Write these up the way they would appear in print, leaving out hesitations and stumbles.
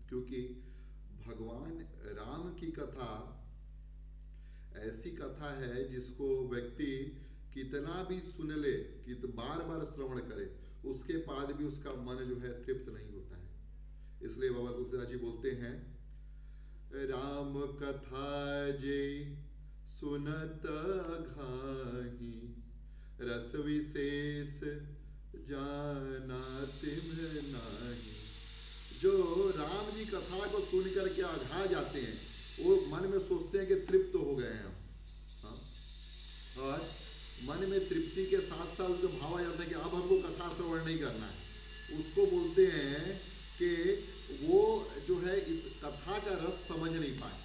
क्योंकि भगवान राम की कथा ऐसी कथा है जिसको व्यक्ति कितना भी सुन ले, बार बार श्रवण करे, उसके बाद भी उसका मन जो है तृप्त नहीं होता है। इसलिए बाबा तुलसीदास जी बोलते हैं, राम कथा जे सुनत घाही, रस विशेष जाना तिम नाही। जो राम जी कथा को सुन करके अघा जाते हैं, वो मन में सोचते हैं कि तृप्त हो गए हैं हम, हाँ? और मन में तृप्ति के साथ साथ जो भाव आ जाता है कि अब हमको कथा श्रवण नहीं करना है, उसको बोलते हैं कि वो जो है इस कथा का रस समझ नहीं पाए,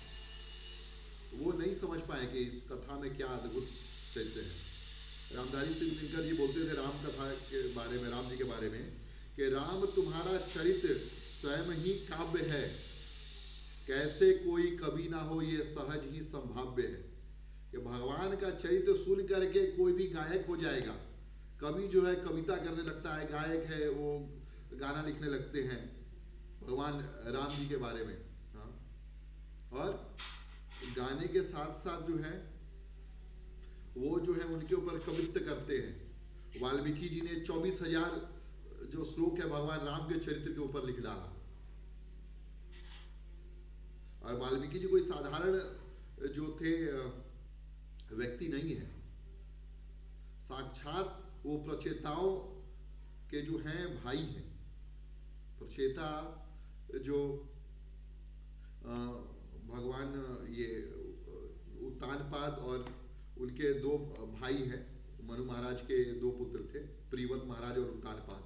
वो नहीं समझ पाए कि इस कथा में क्या अद्भुत चैत्य है। रामधारी सिंह दिनकर जी बोलते थे राम कथा के बारे में, राम जी के बारे में, कि राम तुम्हारा चरित्र स्वयं ही काव्य है, कैसे कोई कवि ना हो ये सहज ही संभाव्य है। कि भगवान का चरित्र सुन करके कोई भी गायक हो जाएगा। कवि जो है कविता करने लगता है, गायक है वो गाना लिखने लगते हैं भगवान राम जी के बारे में, हाँ? और गाने के साथ साथ जो है वो जो है उनके ऊपर कवित्व करते हैं। वाल्मीकि जी ने 24,000 जो श्लोक है भगवान राम के चरित्र के ऊपर लिख डाला। और वाल्मीकि जी कोई साधारण जो थे व्यक्ति नहीं है, साक्षात वो प्रचेताओं के जो हैं भाई हैं। प्रचेता जो भगवान ये उत्तानपाद और उनके दो भाई हैं, मनु महाराज के दो पुत्र थे, प्रीवत महाराज और उत्तानपाद।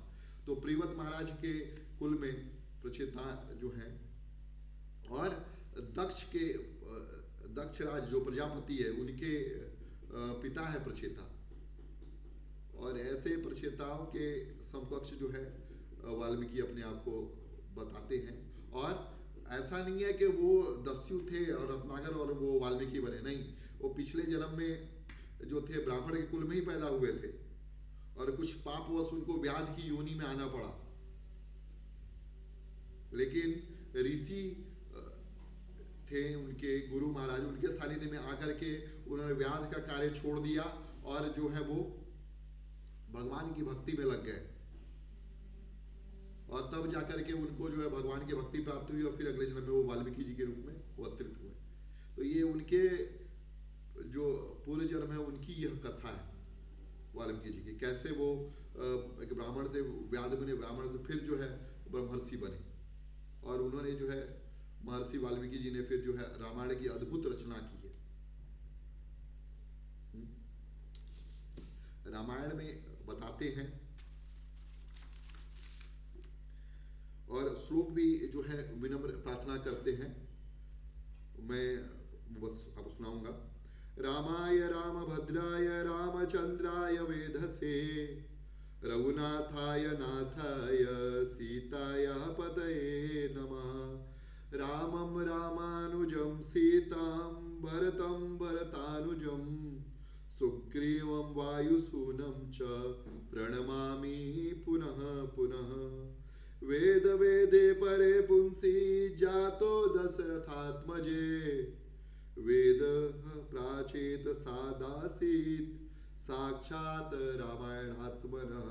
तो प्रीवत महाराज के कुल में प्रचेता जो हैं, और दक्ष राज जो प्रजापति है उनके पिता है प्रचेता। और ऐसे प्रचेताओं के समकक्ष जो है वाल्मीकि अपने आप को बताते हैं। और ऐसा नहीं है कि वो दस्यु थे और रत्नाकर और वो वाल्मीकि बने, नहीं, वो पिछले जन्म में जो थे ब्राह्मण के कुल में ही पैदा हुए थे, और कुछ पापवश उनको व्याध की योनि में आना पड़ा। लेकिन ऋषि थे उनके गुरु महाराज, उनके सानिध्य में आकर के उन्होंने व्याध का कार्य छोड़ दिया और जो है वो भगवान की भक्ति में लग गए। और तब जाकर के उनको जो है भगवान की भक्ति प्राप्त हुई, और फिर अगले जन्म में वो वाल्मीकि जी के रूप में अवतरित हुए। तो ये उनके जो पूर्व जन्म है उनकी यह कथा है वाल्मीकि जी की, कैसे वो एक ब्राह्मण से व्याध बने, ब्राह्मण से फिर जो है ब्रह्मर्षि बने। और उन्होंने जो है महर्षि वाल्मीकि जी ने फिर जो है रामायण की अद्भुत रचना की है। रामायण में बताते हैं, और श्लोक भी जो है विनम्र प्रार्थना करते हैं, मैं बस आपको सुनाऊंगा। रामाय रामभद्राय रामचंद्राय वेधसे, रघुनाथाय नाथाय सीताय पतये नमः। रामं रामानुजं सीतां भरतं भरतानुजं, सुग्रीवं वायुसूनं च प्रणमामि पुनः पुनः। वेद वेदे परे पुंसी जातो दशरथात्मजे, वेद प्राचेत सादासीत साक्षात रामायणात्मनः।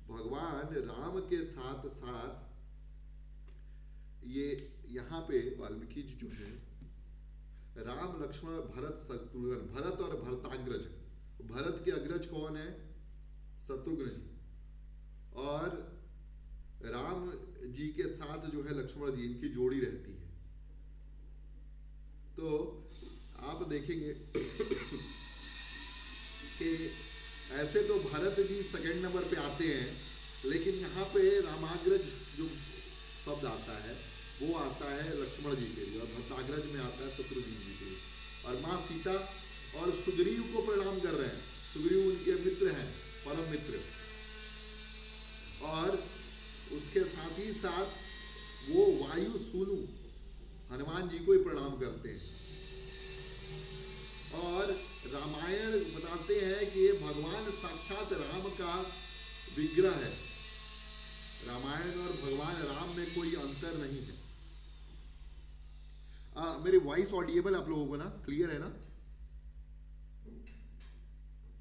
भगवान राम के साथ साथ ये यहाँ पे वाल्मीकि जी जो है राम लक्ष्मण भरत शत्रुघ्न, भरत और भरताग्रज, भरत के अग्रज कौन है? शत्रुघ्न जी। और राम जी के साथ जो है लक्ष्मण जी, इनकी जोड़ी रहती है। तो आप देखेंगे कि ऐसे तो भरत जी सेकंड नंबर पे आते हैं, लेकिन यहाँ पे रामाग्रज जो शब्द आता है वो आता है लक्ष्मण जी के लिए, और भरताग्रज में आता है शत्रुघ्न जी के लिए। और माँ सीता और सुग्रीव को प्रणाम कर रहे हैं। सुग्रीव उनके मित्र हैं, परम मित्र। और उसके साथ ही साथ वो वायु सूनु हनुमान जी को ही प्रणाम करते हैं। और रामायण बताते हैं कि ये भगवान साक्षात राम का विग्रह है। रामायण और भगवान राम में कोई अंतर नहीं है। मेरी वॉइस ऑडिएबल आप लोगों को ना, क्लियर है ना?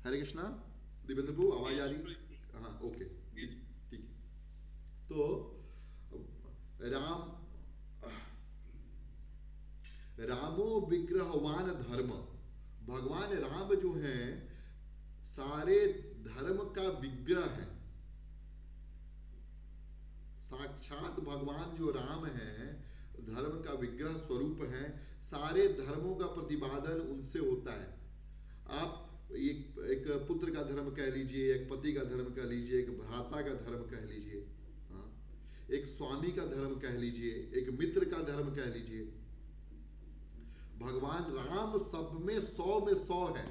हरे कृष्णा, दिव्येंद्र प्रभु आवाज आ रही? हाँ, ओके, ठीक ठीक। तो राम रामो विग्रहवान धर्म, भगवान राम जो हैं सारे धर्म का विग्रह है। साक्षात भगवान जो राम है धर्म का विग्रह स्वरूप है। सारे धर्मों का प्रतिपादन उनसे होता है। आप एक पुत्र का धर्म कह लीजिए, एक पति का धर्म कह लीजिए, एक भ्राता का धर्म कह लीजिए, हाँ, एक स्वामी का धर्म कह लीजिए, एक मित्र का धर्म कह लीजिए। भगवान राम सब में 100 में 100 है।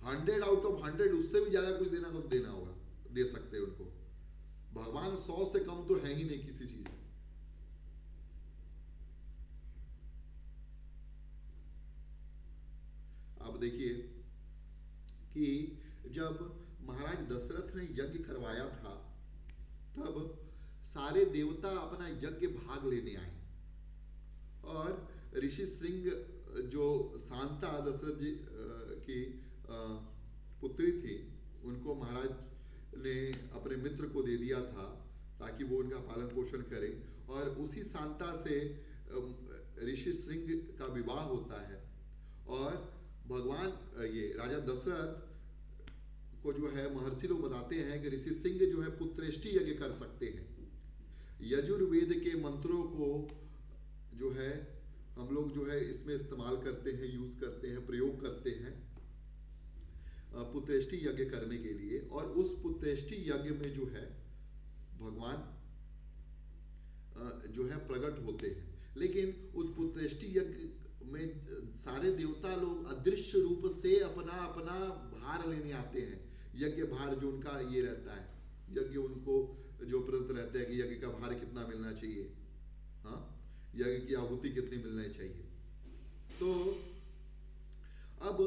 100 आउट ऑफ 100, उससे भी ज्यादा कुछ देना होगा, दे सकते हैं उनको। भगवान 100 से कम तो है ही नहीं किसी चीज में। अब देखिए कि जब महाराज दशरथ ने यज्ञ करवाया था तब सारे देवता अपना यज्ञ भाग लेने आए और ऋषि श्रृंग जो शांता दशरथ जी की पुत्री थी उनको महाराज ने अपने मित्र को दे दिया था ताकि वो उनका पालन पोषण करे। और उसी शांता से ऋषि श्रृंग का विवाह होता है और भगवान ये राजा दशरथ को जो है महर्षि लोग बताते हैं कि ऋषि सिंह जो है पुत्रेष्टि यज्ञ कर सकते हैं। यजुर्वेद के मंत्रों को जो है हम लोग जो है इसमें इस्तेमाल करते हैं, यूज करते हैं, प्रयोग करते हैं पुत्रेष्टि यज्ञ करने के लिए। और उस पुत्रेष्टि यज्ञ में जो है भगवान जो है प्रकट होते हैं। लेकिन उस पुत्रेष्टि यज्ञ में सारे देवता लोग अदृश्य रूप से अपना अपना भार लेने आते हैं। यज्ञ भार जो उनका ये रहता है, यज्ञ उनको जो प्रदत्त रहता है कि यज्ञ का भार कितना मिलना चाहिए, हाँ, यज्ञ की आहुति कितनी मिलनी चाहिए। तो अब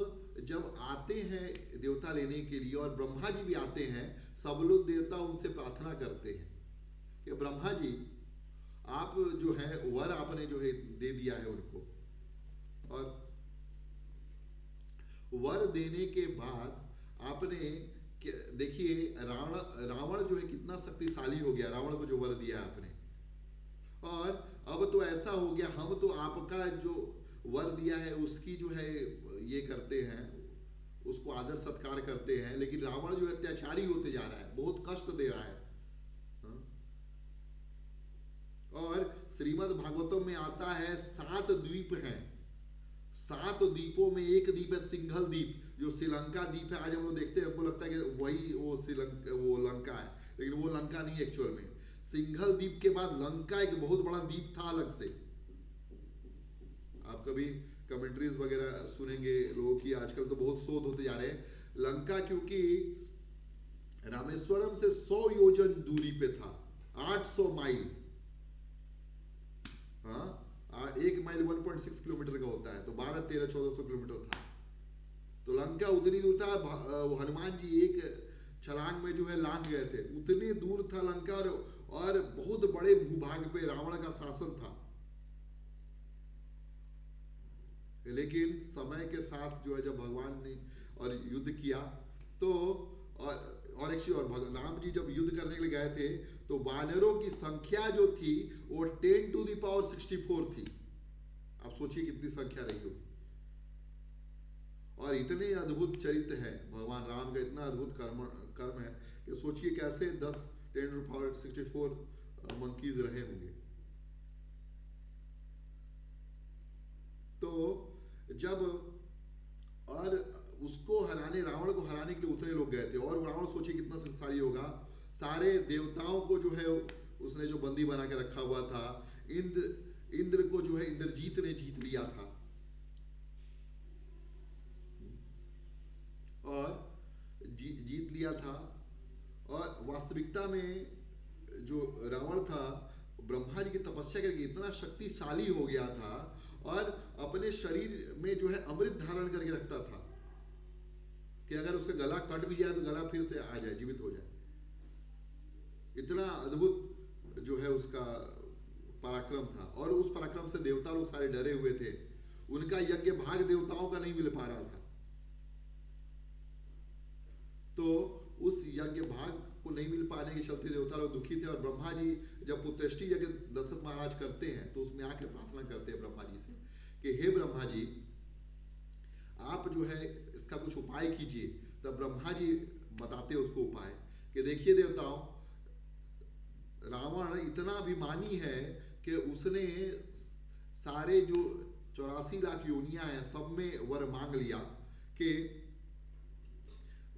जब आते हैं देवता लेने के लिए और ब्रह्मा जी भी आते हैं, सब लोग देवता उनसे प्रार्थना करते हैं कि ब्रह्मा जी आप जो है वर आपने जो है दे दिया है उनको। और वर देने के बाद आपने देखिए रावण जो है कितना शक्तिशाली हो गया, रावण को जो वर दिया आपने। और अब तो ऐसा हो गया, हम तो आपका जो वर दिया है उसकी जो है ये करते हैं, उसको आदर सत्कार करते हैं, लेकिन रावण जो अत्याचारी होते जा रहा है, बहुत कष्ट दे रहा है। और श्रीमद् भागवतम में आता है 7 द्वीप हैं, 7 द्वीपों में एक द्वीप है सिंघल द्वीप, जो श्रीलंका द्वीप है। आज हम लोग देखते हैं, हमको लगता है कि वही वो लंका है, लेकिन वो लंका नहीं एक्चुअल में। सिंघल द्वीप के बाद लंका एक बहुत बड़ा द्वीप था अलग से। आप कभी कमेंट्रीज वगैरह सुनेंगे लोगों की, आजकल तो बहुत शोध होते जा रहे हैं। लंका क्योंकि रामेश्वरम से 100 योजन दूरी पे था, 800 माइल, हाँ, 1 माइल 1.6 किलोमीटर का होता है, तो 12, 13, 1400 किलोमीटर था। तो लंका उतनी दूर था, हनुमान जी एक छलांग में जो है लांग गए थे, उतनी दूर था लंका। और बहुत बड़े भूभाग पे रावण का शासन था। लेकिन समय के साथ जो है जब भगवान ने और युद्ध किया तो और एक चीज और, राम जी जब युद्ध करने के लिए गए थे तो वानरों की संख्या जो थी वो 10 to the power 64 थी। आप सोचिए कितनी संख्या रही होगी। और इतने अद्भुत चरित्र है भगवान राम का, इतना अद्भुत कर्म है कि सोचिए कैसे 10 to the power 64 मंकीज रहे होंगे। तो जब और उसको हराने, रावण को हराने के लिए उतने लोग गए थे, और रावण सोचिए कितना शक्तिशाली होगा। सारे देवताओं को जो है उसने जो बंदी बना के रखा हुआ था, इंद्र को जो है इंद्रजीत ने जीत लिया था। और जीत लिया था। और वास्तविकता में जो रावण था ब्रह्मा जी की तपस्या करके इतना शक्तिशाली हो गया था और अपने शरीर में जो है अमृत धारण करके रखता था कि अगर उसका गला कट भी जाए तो गला फिर से आ जाए, जीवित हो जाए। इतना अद्भुत जो है उसका पराक्रम था, और उस पराक्रम से देवता लोग सारे डरे हुए थे। उनका यज्ञ भाग देवताओं का नहीं मिल पा रहा था, तो उस यज्ञ भाग को नहीं मिल पाने के चलते देवता लोग दुखी थे। और ब्रह्मा जी जब पुत्रष्टि यज्ञ दशरथ महाराज करते हैं तो उसमें आके प्रार्थना करते हैं ब्रह्मा जी से कि हे ब्रह्मा जी, आप जो है इसका कुछ उपाय कीजिए। तब ब्रह्मा जी बताते उसको उपाय कि देखिए देवताओं, रावण इतना अभिमानी है कि उसने सारे जो 84 लाख योनियां हैं सब में वर मांग लिया कि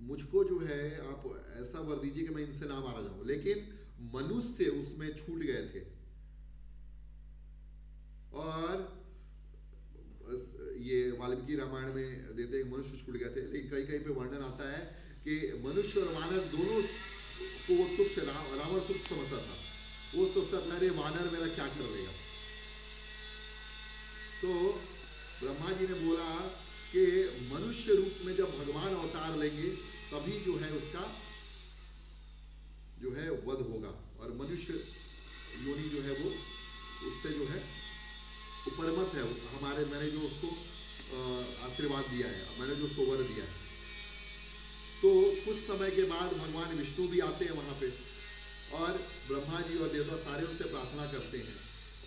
मुझको जो है आप ऐसा वर दीजिए कि मैं इनसे ना मारा जाऊं, लेकिन मनुष्य उसमें छूट गए थे। और ये वाल्मीकि रामायण में देते हैं मनुष्य छूट गए थे, लेकिन कहीं कहीं पे वर्णन आता है कि मनुष्य और वानर दोनों को वो तुच्छ, रावण तुच्छ समझता था। वो सोचता था अरे वानर मेरा क्या कर लेगा। तो ब्रह्मा जी ने बोला कि मनुष्य रूप में जब भगवान अवतार लेंगे तभी जो है उसका जो है वध होगा, और मनुष्य योनि जो है वो उससे जो है उपरमत है हमारे। मैंने जो उसको आशीर्वाद दिया है, मैंने जो उसको वर दिया है। तो कुछ समय के बाद भगवान विष्णु भी आते हैं वहां पे, और ब्रह्मा जी और देवता सारे उनसे प्रार्थना करते हैं,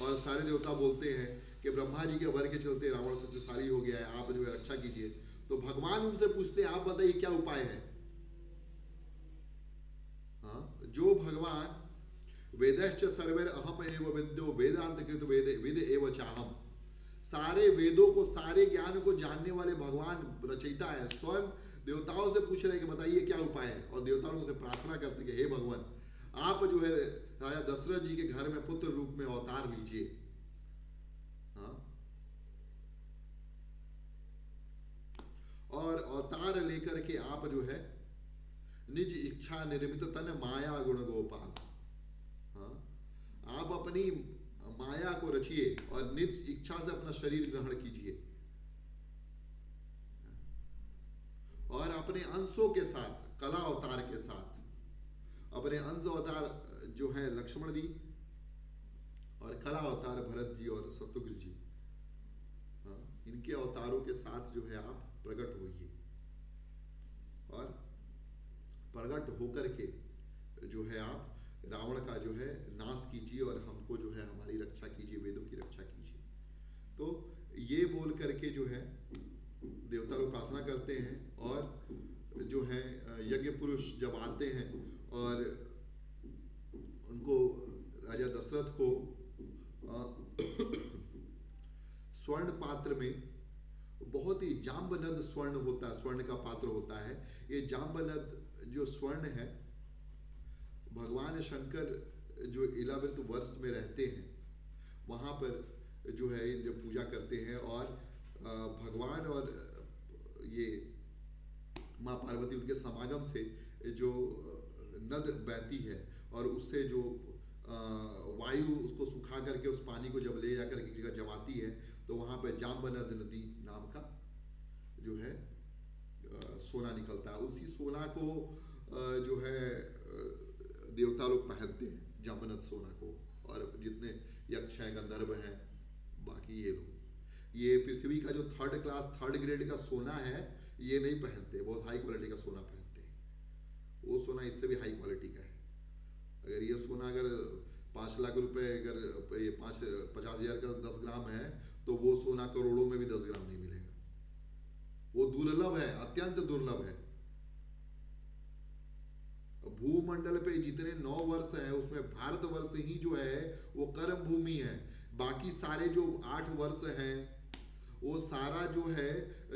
और सारे देवता बोलते हैं कि ब्रह्मा जी के वर के चलते रावण शक्तिशाली हो गया है, आप जो है रक्षा कीजिए। तो भगवान उनसे पूछते हैं आप बताइए क्या उपाय है। हाँ, जो भगवान वेदश्च सर्वैर अहम एव विद्यो वेदांत कृत विद एव चाहम, सारे वेदों को, सारे ज्ञान को जानने वाले भगवान रचयिता है, स्वयं देवताओं से पूछ रहे हैं कि बताइए क्या उपाय है। और देवताओं से प्रार्थना करते कि हे भगवान, आप जो है राजा दशरथ जी के घर में पुत्र रूप में अवतार लीजिए। हाँ, और अवतार लेकर के आप जो है निज इच्छा निर्मित तन माया गुण गोपाल, हाँ, आप अपनी माया को रचिए और निज इच्छा से अपना शरीर ग्रहण कीजिए, और अपने अंशों के साथ, कला अवतार के साथ अपने अंश अवतार जो है लक्ष्मण जी, और कला अवतार भरत जी और शत्रुघ्न जी, हाँ, इनके अवतारों के साथ जो है आप प्रकट होइए, और प्रकट होकर के जो है आप रावण का जो है नाश कीजिए, और हमको जो है हमारी रक्षा कीजिए, वेदों की रक्षा कीजिए। तो ये बोल करके जो है देवता लोग प्रार्थना करते हैं, और जो है यज्ञ पुरुष जब आते हैं और उनको राजा दशरथ को स्वर्ण पात्र में, बहुत ही जाम्बनद स्वर्ण होता है, स्वर्ण का पात्र होता है। ये जाम्बनद जो स्वर्ण है, भगवान शंकर जो 11वें वर्ष में रहते हैं वहाँ पर जो है जब पूजा करते हैं, और भगवान और ये माँ पार्वती उनके समागम से जो नद बहती है, और उससे जो वायु उसको सुखा करके उस पानी को जब ले जाकर एक जगह जमाती है, तो वहाँ पे जाम्बनद नदी नाम का जो है सोना निकलता है। उसी सोना को जो है देवता लोग पहनते हैं, जाम्बनद सोना को, और जितने यक्ष हैं, गंधर्व हैं, बाकी ये लोग, ये पृथ्वी का जो थर्ड क्लास, थर्ड ग्रेड का सोना है ये नहीं पहनते, बहुत हाई क्वालिटी का सोना पहनते हैं। वो सोना इससे भी हाई क्वालिटी का है। अगर ये सोना अगर 5 लाख रुपए, अगर ये 50,000 का 10 ग्राम है, तो वो सोना करोड़ों में भी 10 ग्राम नहीं मिलेगा। वो दुर्लभ है, अत्यंत दुर्लभ है। भूमंडल पे जितने 9 वर्ष है उसमें भारतवर्ष ही जो है वो कर्म भूमि है। बाकी सारे जो 8 वर्ष हैं वो सारा जो है,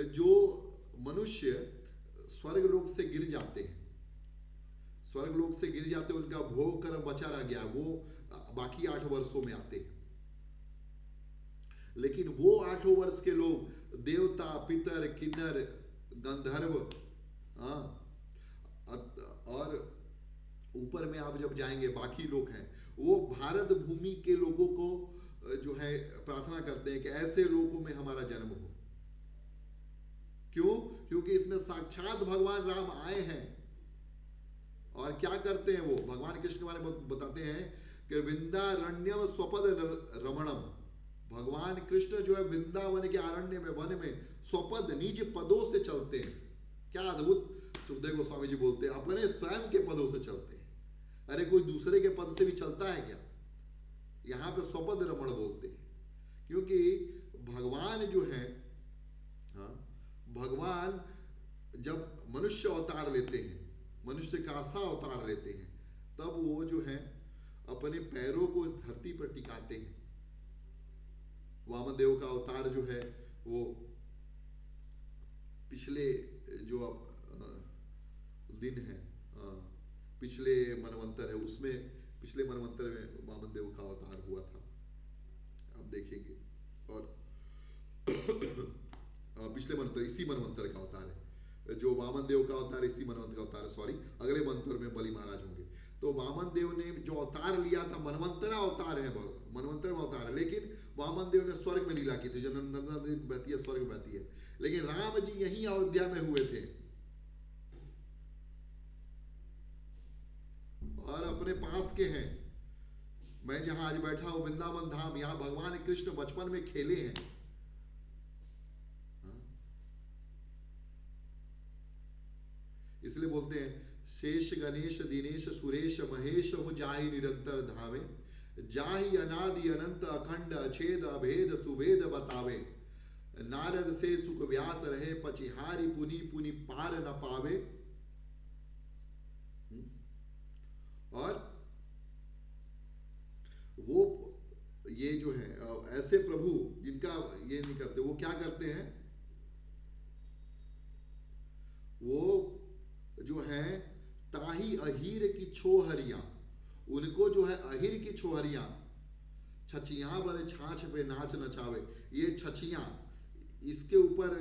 जो मनुष्य स्वर्ग लोक से गिर जाते हैं, स्वर्ग लोक से गिर जाते हैं, उनका भोग कर्म बचा रह गया, वो बाकी 8 वर्षों में आते हैं। लेकिन वो 8 वर्ष के लोग देवता, पितर, किन्नर, गंधर्व, हाँ, और ऊपर में आप जब जाएंगे बाकी लोग हैं, वो भारत भूमि के लोगों को जो है प्रार्थना करते हैं कि ऐसे लोगों में हमारा जन्म हो। क्यों? क्योंकि इसमें साक्षात भगवान राम आए हैं, और क्या करते हैं वो भगवान कृष्ण के बारे में बताते हैं कि वृंदारण्यम स्वपद रमणम, भगवान कृष्ण जो है वृंदावन के अरण्य में, वन में स्वपद निज पदों से चलते हैं। क्या अद्भुत सुखदेव गोस्वामी जी बोलते हैं, अपने स्वयं के पदों से चलते हैं। अरे कोई दूसरे के पद से भी चलता है क्या? यहाँ पे स्वपद रमण बोलते हैं, क्योंकि भगवान जो है, हाँ, भगवान जब मनुष्य अवतार लेते हैं, मनुष्य का सा अवतार लेते हैं, तब वो जो है अपने पैरों को इस धरती पर टिकाते हैं। वामदेव का अवतार जो है वो पिछले जो दिन है, पिछले मनवंतर है, उसमें पिछले मनवंतर में वामदेव का अवतार हुआ था, आप देखेंगे। और पिछले मनवंतर, इसी मनवंतर का अवतार है जो वामन देव का अवतार, इसी मनवंतर का अवतार है, सॉरी, अगले मनवंतर में बलि महाराज होंगे। तो वामन देव ने जो अवतार लिया था, मनवंतरा अवतार है, मनवंतर में अवतार है, लेकिन वामन देव ने स्वर्ग में लीला की थी, जो नर्मदा नदी बहती है स्वर्ग में बहती है। लेकिन राम जी यहीं अयोध्या में हुए थे और अपने पास के हैं। मैं जहां आज बैठा हूं वृंदावन धाम, यहां भगवान कृष्ण बचपन में खेले हैं। इसलिए बोलते हैं शेष गणेश दिनेश सुरेश महेश हो जाहि निरंतर धावे, जाहि अनादि अनंत अखंड अछेद अभेद सुभेद बतावे, नारद से सुख व्यास रहे पचिहारी पुनि पुनि पार न पावे। और वो ये जो है ऐसे प्रभु जिनका ये नहीं करते, वो क्या करते हैं, वो जो है ताही अहीर की छोहरिया, उनको जो है अहीर की छोहरिया, छछिया बर छाछ पे नाच नचावे। ये छछिया, इसके ऊपर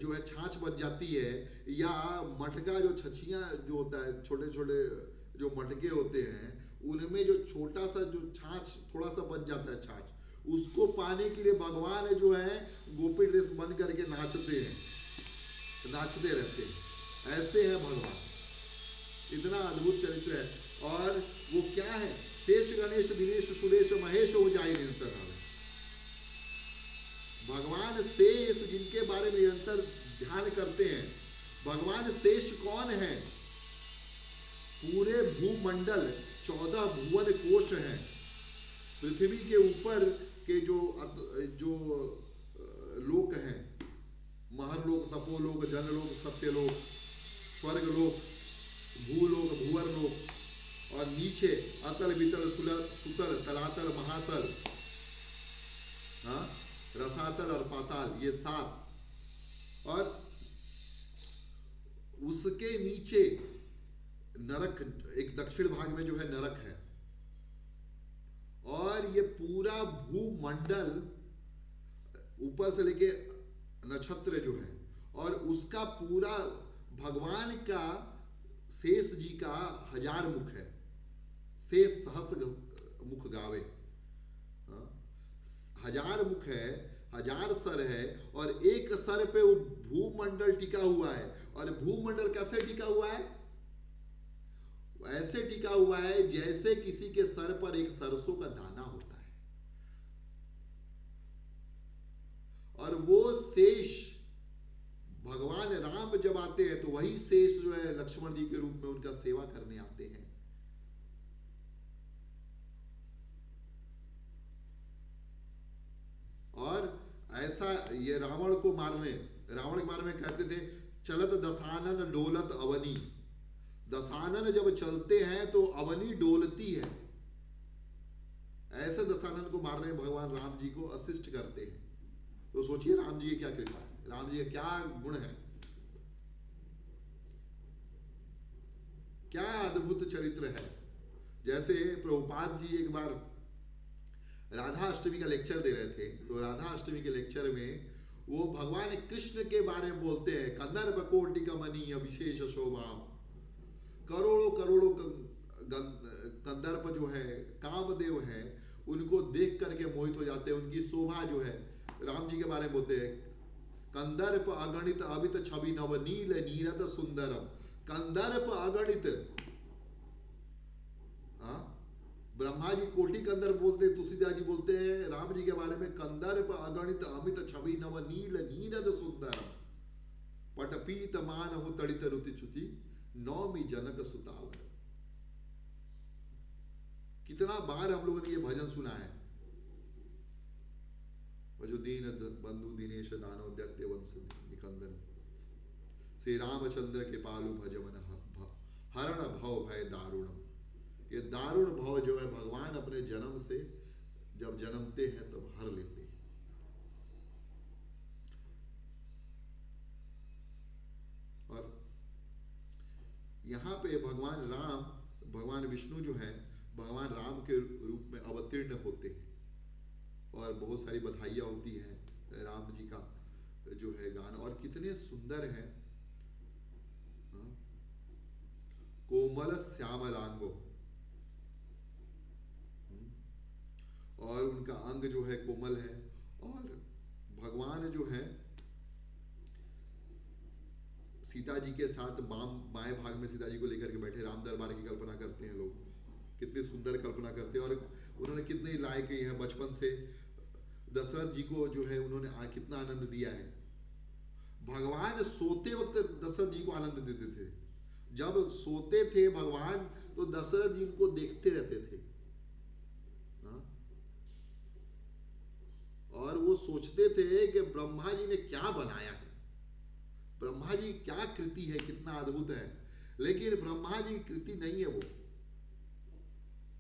जो है छाछ बच जाती है, या मटका जो छछिया जो होता है, छोटे छोटे जो मटके होते हैं, उनमें जो छोटा सा जो छाछ थोड़ा सा बच जाता है छाछ, उसको पाने के लिए भगवान जो है गोपी ड्रेस बन करके नाचते हैं, नाचते रहते हैं। ऐसे है भगवान, इतना अद्भुत चरित्र है। और वो क्या है, शेष गणेश दिनेश सुरेश महेश हो जाए निरंतर धावे। भगवान शेष जिनके बारे में निरंतर ध्यान करते हैं, भगवान शेष कौन है? पूरे भूमंडल 14 भुवन कोश हैं, पृथ्वी के ऊपर के जो लोक हैं, महरलोक, तपोलोक, जनलोक, सत्यलोक, स्वर्गलोक, भूलोक, भूवरलोक, और नीचे अतल वितल सुतल तलातल महातल, हाँ, रसातल और पाताल, ये 7। और उसके नीचे नरक, एक दक्षिण भाग में जो है नरक है। और ये पूरा भूमंडल ऊपर से लेके नक्षत्र जो है, और उसका पूरा भगवान का शेष जी का 1000 मुख है, शेष सहस्र मुख गावे, 1000 मुख है, 1000 सर है, और एक सर पे वो भूमंडल टिका हुआ है। और भूमंडल कैसे टिका हुआ है? ऐसे टिका हुआ है जैसे किसी के सर पर एक सरसों का दाना होता है। और वो शेष भगवान राम जब आते हैं तो वही शेष जो है लक्ष्मण जी के रूप में उनका सेवा करने आते हैं। और ऐसा ये रावण को मारने, रावण के बारे में कहते थे, चलत दशानन डोलत अवनी। दशानन जब चलते हैं तो अवनी डोलती है। ऐसे दशानन को मारने भगवान राम जी को असिस्ट करते हैं। तो सोचिए राम जी की क्या कृपा है, राम जी का क्या गुण है, क्या अद्भुत चरित्र है। जैसे प्रभुपाद जी एक बार राधा अष्टमी का लेक्चर दे रहे थे, तो राधा अष्टमी के लेक्चर में वो भगवान कृष्ण के बारे में बोलते हैं, कंदर्प कोटि कमनीय विशेष शोभा। करोड़ों करोड़ों कंदर्प जो है, कामदेव है, उनको देख करके मोहित हो जाते हैं। उनकी शोभा जो है, राम जी के बारे में बोलते हैं, कंदर्प अगणित अवित छवि नव नील नीरद सुंदरम। कंदर्प अगणित, ब्रह्मा जी कोटि के अंदर बोलते, तुलसीदास जी बोलते हैं राम जी के बारे में, कंदर्प अगणित अमित छवि नव नील नीरद सुंदरम पटपीत मान हो तड़ित रुति च्युति नौमी जनक सुतावर। कितना बार हम लोगों ने ये भजन सुना है, जो दीन बंधु दिनेश दानव दैत्य वंश निकंदन, श्री रामचंद्र के पालु भजमन हरण भव भय दारुणम। ये दारुण भव जो है भगवान अपने जन्म से जब जन्मते हैं तब हर लेते हैं। और यहां पे भगवान राम, भगवान विष्णु जो है भगवान राम के रूप में अवतीर्ण होते हैं और बहुत सारी बधाइयाँ होती हैं राम जी का जो है गान, और कितने सुंदर है। कोमल श्यामलांगो, और उनका अंग जो है कोमल है, और भगवान जो है सीता जी के साथ बाएं भाग में सीता जी को लेकर के बैठे राम दरबार की कल्पना करते हैं लोग, कितनी सुंदर कल्पना करते हैं। और उन्होंने कितने लाए की है बचपन से दशरथ जी को जो है उन्होंने कितना आनंद दिया है। भगवान सोते वक्त दशरथ जी को आनंद देते थे, जब सोते थे भगवान तो दशरथ जी उनको देखते रहते थे। और वो सोचते थे कि ब्रह्मा जी ने क्या बनाया है, ब्रह्मा जी क्या कृति है, कितना अद्भुत है। लेकिन ब्रह्मा जी कृति नहीं है, वो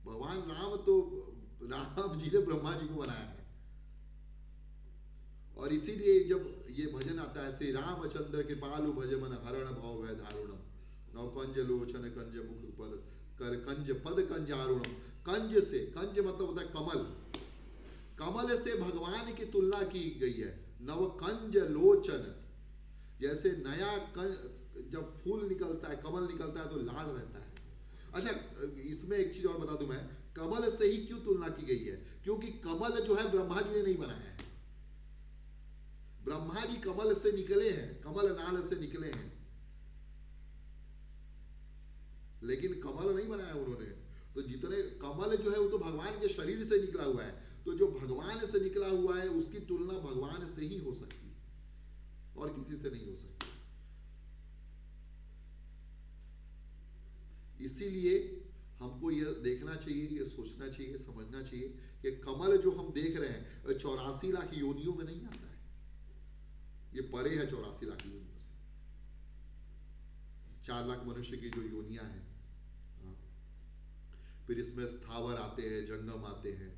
भगवान राम, तो राम जी ने ब्रह्मा जी को बनाया है। और इसीलिए जब ये भजन आता है, श्री रामचंद्र के पालु भजमन हरण भव भय दारुणम नौ कंज लोचन कंज मुख पर कर कंज पद कंजारुणम। कंज से, कंज मतलब होता है कमल, कमल से भगवान की तुलना की गई है। नव कंज लोचन, जैसे नया जब फूल निकलता है, कमल निकलता है तो लाल रहता है। अच्छा, इसमें एक चीज और बता दूं मैं, कमल से ही क्यों तुलना की गई है, क्योंकि कमल जो है ब्रह्मा जी ने नहीं बनाया है। ब्रह्मा जी कमल से निकले हैं, कमल नाल से निकले हैं, लेकिन कमल नहीं बनाया उन्होंने। तो जितने कमल जो है वो तो भगवान के शरीर से निकला हुआ है, तो जो भगवान से निकला हुआ है उसकी तुलना भगवान से ही हो सकती है और किसी से नहीं हो सकती। इसीलिए हमको यह देखना चाहिए, यह सोचना चाहिए, समझना चाहिए कि कमल जो हम देख रहे हैं 84 लाख योनियों में नहीं आता है, ये परे है 84 लाख योनियों से। 4 लाख मनुष्य की जो योनियां हैं, फिर इसमें स्थावर आते हैं, जंगम आते हैं,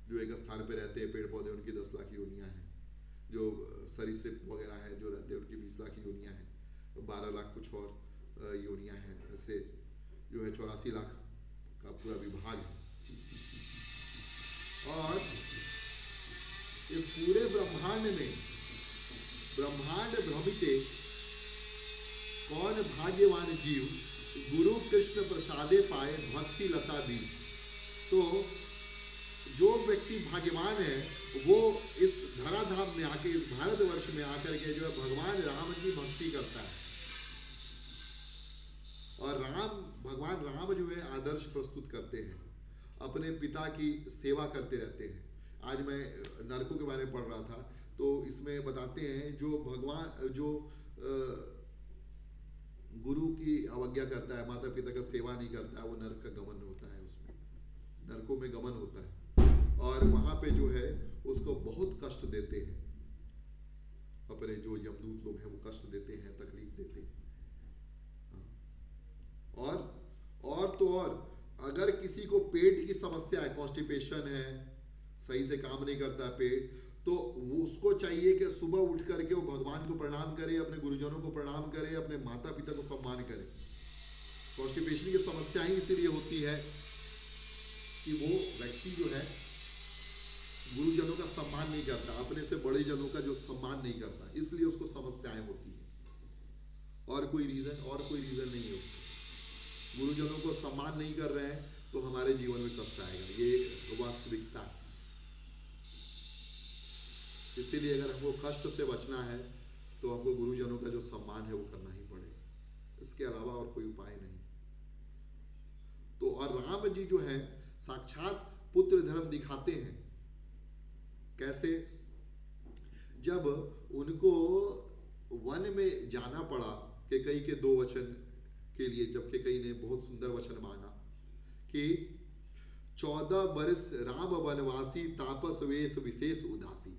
जो एक स्थान पे रहते हैं, पेड़ पौधे, उनकी 10 लाख योनियां हैं, जो सरीसृप वगैरह हैं जो रहते हैं उनकी 20 लाख योनियां हैं, 12 लाख कुछ और योनियां हैं, ऐसे जो है 84 लाख का पूरा विभाग है। और इस पूरे ब्रह्मांड में, ब्रह्मांड भ्रमिते कौन भाग्यवान जीव गुरु कृष्ण प्रसादे पाए भक्ति लता भी। तो जो व्यक्ति भाग्यवान है वो इस धराधाम में आके, इस भारतवर्ष में आकर के जो है भगवान राम की भक्ति करता है। और भगवान राम जो है आदर्श प्रस्तुत करते हैं, अपने पिता की सेवा करते रहते हैं। आज मैं नरकों के बारे में पढ़ रहा था, तो इसमें बताते हैं जो भगवान जो गुरु की अवज्ञा करता है, माता पिता का सेवा नहीं करता है, वो नरक का गमन होता है, उसमें नरकों में गमन होता है। और वहां पे जो है उसको बहुत कष्ट देते हैं, अपने जो यमदूत लोग हैं वो कष्ट देते हैं, तकलीफ देते हैं। और तो और अगर किसी को पेट की समस्या है, कॉन्स्टिपेशन है, सही से काम नहीं करता पेट, तो वो उसको चाहिए कि सुबह उठ करके वो भगवान को प्रणाम करे, अपने गुरुजनों को प्रणाम करे, अपने माता पिता को सम्मान करे। कॉन्स्टिपेशन की समस्या ही इसीलिए होती है कि वो व्यक्ति जो है गुरुजनों का सम्मान नहीं करता, अपने से बड़े जनों का जो सम्मान नहीं करता, इसलिए उसको समस्याएं होती है। और कोई रीजन नहीं है उसका। गुरुजनों को सम्मान नहीं कर रहे हैं तो हमारे जीवन में कष्ट आएगा, ये वास्तविकता है। इसीलिए अगर हमको कष्ट से बचना है तो हमको गुरुजनों का जो सम्मान है वो करना ही पड़ेगा, इसके अलावा और कोई उपाय नहीं। तो और राम जी जो है साक्षात पुत्र धर्म दिखाते हैं। कैसे? जब उनको वन में जाना पड़ा केकई के 2 वचन के लिए, जब केकई ने बहुत सुंदर वचन मांगा कि 14 बरस राम वनवासी तापस वेश विशेष उदासी।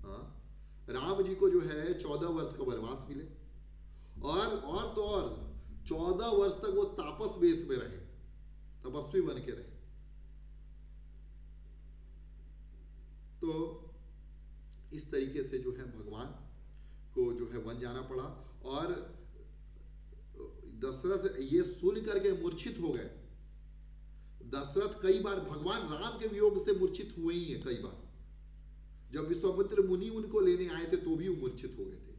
हाँ, राम जी को जो है 14 वर्ष का वनवास मिले और तो और 14 वर्ष तक वो तापस वेश में रहे, तपस्वी बन के रहे। तो इस तरीके से जो है भगवान को जो है वन जाना पड़ा। और दशरथ ये सुन करके मूर्छित हो गए। दशरथ कई बार भगवान राम के वियोग से मूर्छित हुए ही हैं। कई बार जब विश्वामित्र मुनि उनको लेने आए थे तो भी वो मूर्छित हो गए थे।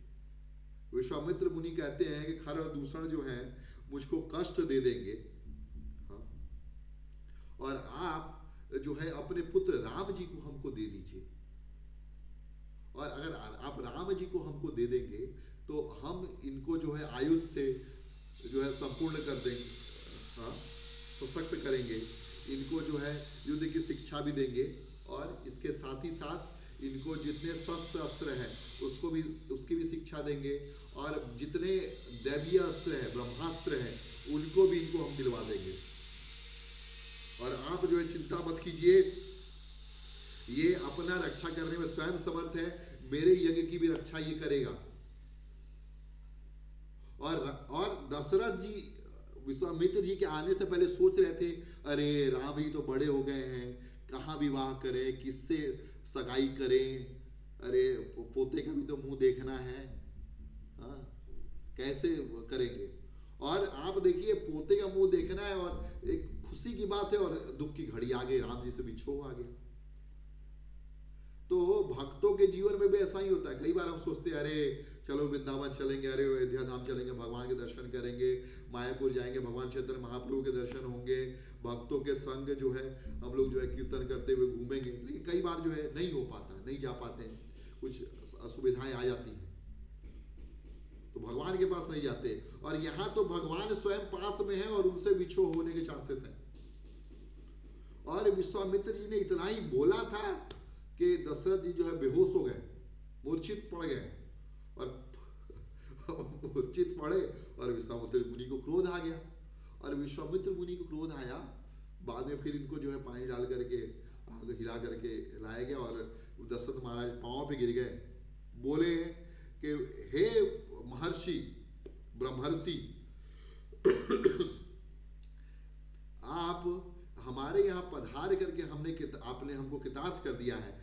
विश्वामित्र मुनि कहते हैं कि खर और दूषण जो है मुझको कष्ट दे देंगे, हाँ, और आप जो है अपने पुत्र राम जी को हमको दे दीजिए, और अगर आप राम जी को हमको दे देंगे तो हम इनको जो है आयुध से जो है संपूर्ण कर देंगे, हाँ, सशक्त करेंगे, इनको जो है युद्ध की शिक्षा भी देंगे, और इसके साथ ही साथ इनको जितने शस्त्र अस्त्र हैं उसकी भी शिक्षा देंगे, और जितने दैवीय अस्त्र हैं, ब्रह्मास्त्र हैं, उनको भी इनको हम दिलवा देंगे। और आप जो है चिंता मत कीजिए, ये अपना रक्षा करने में स्वयं समर्थ है, मेरे यज्ञ की भी रक्षा ये करेगा। और दशरथ जी विश्वामित्र जी के आने से पहले सोच रहे थे, अरे राम जी तो बड़े हो गए हैं, कहाँ विवाह करें, किससे सगाई करें, अरे पोते का भी तो मुंह देखना है, हाँ, कैसे करेंगे। और आप देखिए पोते का मुंह देखना है, और एक खुशी की बात है और दुख की घड़ी आ गई, राम जी से विछोह आ गया। तो भक्तों के जीवन में भी ऐसा ही होता है। कई बार हम सोचते हैं, अरे चलो वृंदावन चलेंगे, अरे अयोध्या धाम चलेंगे, भगवान के दर्शन करेंगे, मायापुर जाएंगे, भगवान चैतन्य महाप्रभु के दर्शन होंगे, भक्तों के संग जो है हम लोग जो है कीर्तन करते हुए घूमेंगे। लेकिन कई बार जो है नहीं हो पाता, नहीं जा पाते हैं, कुछ असुविधाएं आ जाती हैं, तो भगवान के पास नहीं जाते। और यहाँ तो भगवान स्वयं पास में है और उनसे विछोह होने के चांसेस हैं। और विश्वामित्र जी ने इतना ही बोला था कि दशरथ जी जो है बेहोश हो गए, मूर्छित पड़ गए, और मूर्छित पड़े और विश्वामित्र मुनि को क्रोध आ गया। और विश्वामित्र मुनि को क्रोध आया, बाद में फिर इनको जो है पानी डाल करके आग हिला करके लाया गया, और दशरथ महाराज पांव पे गिर गए, बोले कि हे महर्षि ब्रह्मर्षि, आप हमारे यहाँ पधार करके आपने हमको कृतार्थ कर दिया है।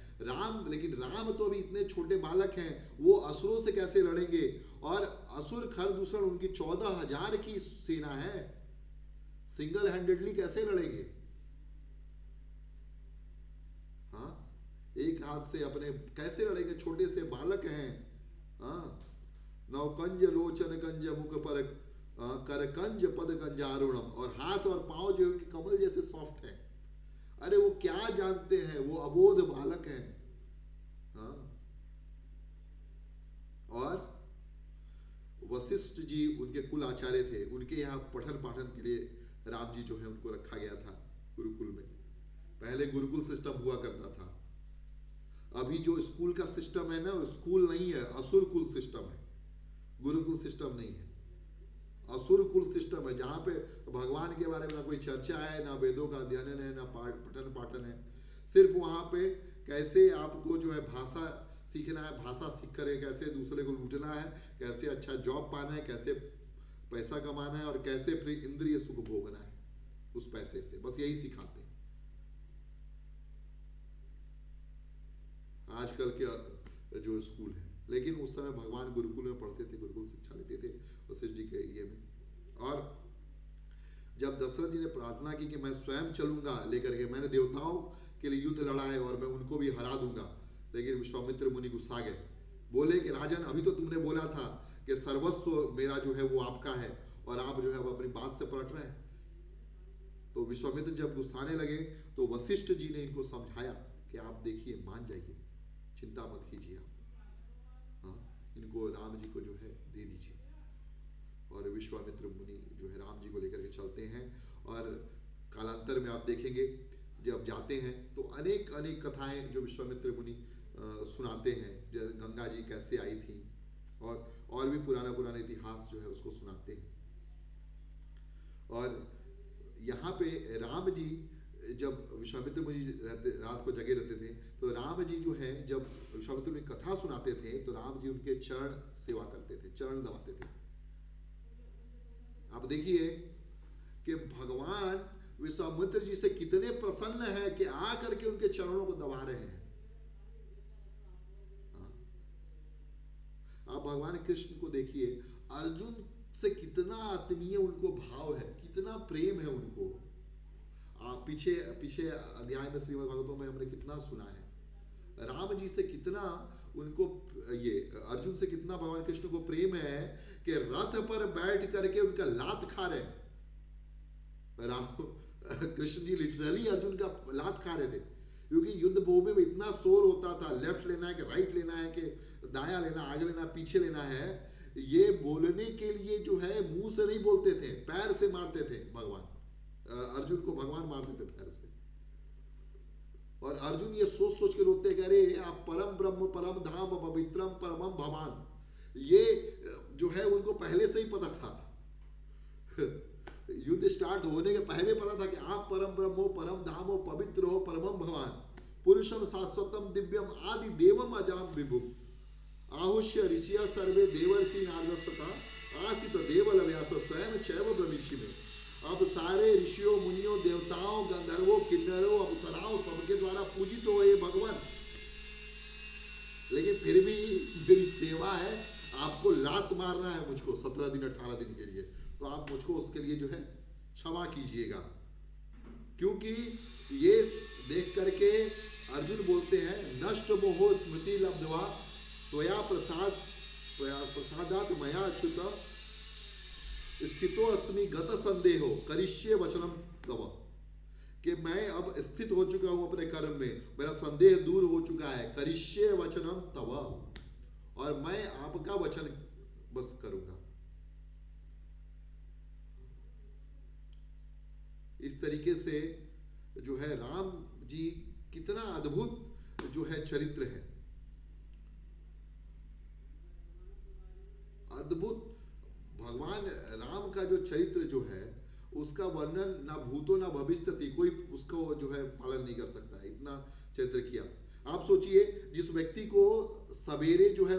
लेकिन राम तो अभी इतने छोटे बालक हैं, वो असुरों से कैसे लड़ेंगे, और असुर खर दूषण उनकी 14,000 की सेना है, सिंगल हैंडेडली कैसे लड़ेंगे, हाँ, एक हाथ से अपने कैसे लड़ेंगे, छोटे से बालक हैं, हाँ, नवकंज लोचन कंज मुख पर करकंज पद कंजारुणम, और हाथ और पांव जो है कमल जैसे सॉफ्ट है। अरे वो क्या जानते हैं, वो अबोध बालक हैं, हाँ। और वशिष्ठ जी उनके कुल आचार्य थे, उनके यहाँ पठन पाठन के लिए राम जी जो है उनको रखा गया था गुरुकुल में। पहले गुरुकुल सिस्टम हुआ करता था, अभी जो स्कूल का सिस्टम है ना, स्कूल नहीं है, असुर कुल सिस्टम है, गुरुकुल सिस्टम नहीं है, असुर कुल सिस्टम है, जहाँ पे भगवान के बारे में ना कोई चर्चा है, ना वेदों का अध्ययन है, ना पठन पाठन है, सिर्फ वहाँ पे कैसे आपको जो है भाषा सीखना है, भाषा सीख कर कैसे दूसरे को लूटना है, कैसे अच्छा जॉब पाना है, कैसे पैसा कमाना है, और कैसे फिर इंद्रिय सुख भोगना है उस पैसे से, बस यही सिखाते हैं आजकल के जो स्कूल है। लेकिन उस समय भगवान गुरुकुल में पढ़ते थे, गुरुकुल शिक्षा लेते थे वशिष्ठ जी के ये में। और जब दशरथ जी ने प्रार्थना की कि मैं स्वयं चलूंगा लेकर के, मैंने देवताओं के लिए युद्ध लड़ा है और मैं उनको भी हरा दूंगा, लेकिन विश्वामित्र मुनि गुस्सा गए, बोले कि राजन अभी तो तुमने बोला था कि सर्वस्व मेरा जो है वो आपका है, और आप जो है अब अपनी बात से पलट रहे हैं। तो विश्वामित्र जब गुस्साने लगे तो वशिष्ठ जी ने इनको समझाया कि आप देखिए, मान जाइए, चिंता मत कीजिए, आप हाँ, इनको राम जी को जो है दे दीजिए। और विश्वामित्र मुनि जो है राम जी को लेकर के चलते हैं, और कालांतर में आप देखेंगे जब जाते हैं तो अनेक अनेक कथाएं जो विश्वामित्र मुनि सुनाते हैं, जैसे गंगा जी कैसे आई थी, और भी पुराना इतिहास जो है उसको सुनाते हैं। और यहाँ पे राम जी जब विश्वामित्र मुनि रात को जगे रहते थे, तो राम जी जो है जब विश्वामित्र मुनि कथा सुनाते थे तो राम जी उनके चरण सेवा करते थे, चरण दबाते थे। आप देखिए कि भगवान विश्वामित्र जी से कितने प्रसन्न है कि आ करके उनके चरणों को दबा रहे हैं। आप भगवान कृष्ण को देखिए, अर्जुन से कितना आत्मीय उनको भाव है, कितना प्रेम है उनको। आप पीछे अध्याय में श्रीमद् भागवतों में हमने कितना सुना है, राम जी से कितना उनको, ये अर्जुन से कितना भगवान कृष्ण को प्रेम है कि रथ पर बैठ करके उनका लात खा रहे। राम कृष्ण जी लिटरली अर्जुन का लात खा रहे थे, क्योंकि युद्ध भूमि में इतना शोर होता था, लेफ्ट लेना है कि राइट लेना है कि दाया लेना, आगे लेना, पीछे लेना है। ये बोलने के लिए जो है मुंह से नहीं बोलते थे, पैर से मारते थे। भगवान अर्जुन को भगवान मारते थे पैर से। और अर्जुन ये सोच सोच के रोते, कह रहे आप परम ब्रह्म परम धाम पवित्रम परमम भवान। ये जो है उनको पहले से ही पता था युद्ध स्टार्ट होने के पहले पता था कि आप परम ब्रह्म हो, परम धाम हो, पवित्र हो, परमम भगवान, पुरुषम शाश्वतम दिव्यम आदि देवम अजाम विभुम आहुष्य ऋषिया सर्वे देवर्षि नारदस्तथा आसित देवल व्यास स्वयं चैव ब्रह्मिषि में। अब सारे ऋषियों मुनियों देवताओं गंधर्वों किन्नरों अप्सराओं सबके द्वारा पूजित हो ये भगवान, लेकिन फिर भी मेरी सेवा है, आपको लात मारना है मुझको 17 दिन 18 दिन के लिए, तो आप मुझको उसके लिए जो है क्षमा कीजिएगा। क्योंकि ये देख करके अर्जुन बोलते हैं नष्ट मोहो स्मृति लब्ध्वा त्वया प्रसादात मया अच्युत स्थितो अस्मि गत संदेहो करिष्ये वचनम तव, कि मैं अब स्थित हो चुका हूं अपने कर्म में, मेरा संदेह दूर हो चुका है, करिष्ये वचनम तव, और मैं आपका वचन बस करूंगा। इस तरीके से जो है राम जी कितना अद्भुत जो है चरित्र है, अद्भुत। भगवान राम का जो चरित्र जो है उसका वर्णन ना भूतो ना भविष्यति कोई उसको जो है पालन नहीं कर सकता है, इतना चरित्र किया। आप सोचिए जिस व्यक्ति को सवेरे जो है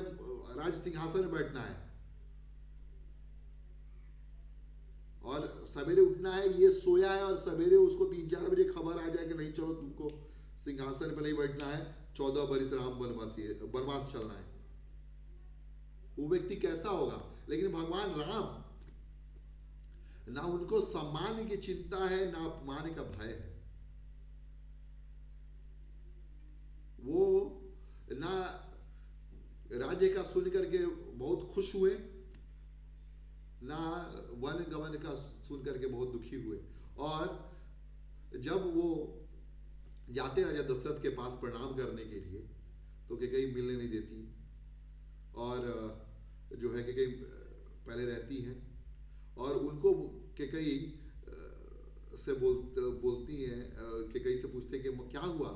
राज सिंहासन में बैठना है और सवेरे उठना है, ये सोया है और सवेरे उसको 3-4 बजे खबर आ जाए कि नहीं चलो तुमको सिंहासन पर नहीं बैठना है, 14 बरस राम वनवास चलना है, वो व्यक्ति कैसा होगा। लेकिन भगवान राम, ना उनको सम्मान की चिंता है ना अपमान का भय है, वो ना राज्य का सुन करके बहुत खुश हुए, ना वन गमन का सुन करके बहुत दुखी हुए। और जब वो जाते राजा दशरथ के पास प्रणाम करने के लिए, तो कैकेयी मिलने नहीं देती, और जो है कैकेयी पहले रहती हैं, और उनको कैकेयी से बोलती हैं, कैकेयी से पूछते कि क्या हुआ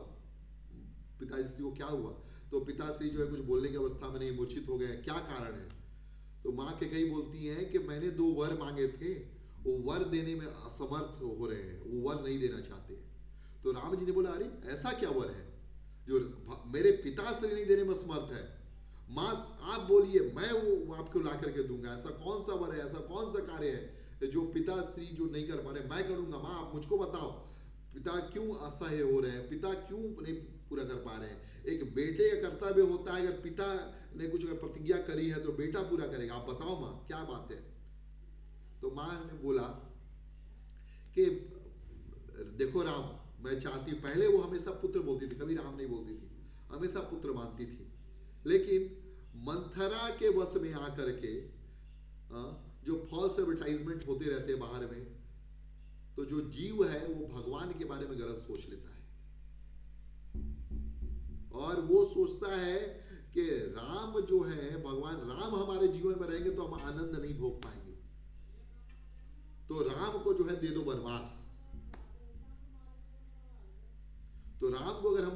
पिताश्री को, क्या हुआ, तो पिताश्री जो है कुछ बोलने की अवस्था में नहीं, मूर्छित हो गए, क्या कारण है। तो माँ कैकेयी बोलती हैं कि मैंने 2 वर मांगे थे, वो वर देने में असमर्थ हो रहे हैं, वो वर नहीं देना चाहते हैं। तो राम जी ने बोला अरे ऐसा क्या वर है जो मेरे पिताश्री नहीं देने में असमर्थ है, माँ आप बोलिए मैं वो आपको ला करके दूंगा, ऐसा कौन सा वर है, ऐसा कौन सा कार्य है जो पिताश्री जो नहीं कर पा रहे, मैं करूंगा। माँ आप मुझको बताओ पिता क्यों असह्य हो रहे हैं, पिता क्यों नहीं पूरा कर पा रहे हैं। एक बेटे का कर्तव्य होता है, अगर पिता ने कुछ प्रतिज्ञा करी है तो बेटा पूरा करेगा, आप बताओ माँ क्या बात है। तो माँ ने बोला कि देखो राम, मैं चाहती, पहले वो हमेशा पुत्र बोलती थी, कभी राम नहीं बोलती थी, हमेशा पुत्र मानती थी, लेकिन मंथरा के वश में आकर के जो फॉल्स एडवर्टाइजमेंट होते रहते हैं बाहर में, तो जो जीव है वो भगवान के बारे में गलत सोच लेता है, और वो सोचता है कि राम जो है, भगवान राम हमारे जीवन में रहेंगे तो हम आनंद नहीं भोग पाएंगे, तो राम को जो है दे दो वनवास। तो राम को अगर हम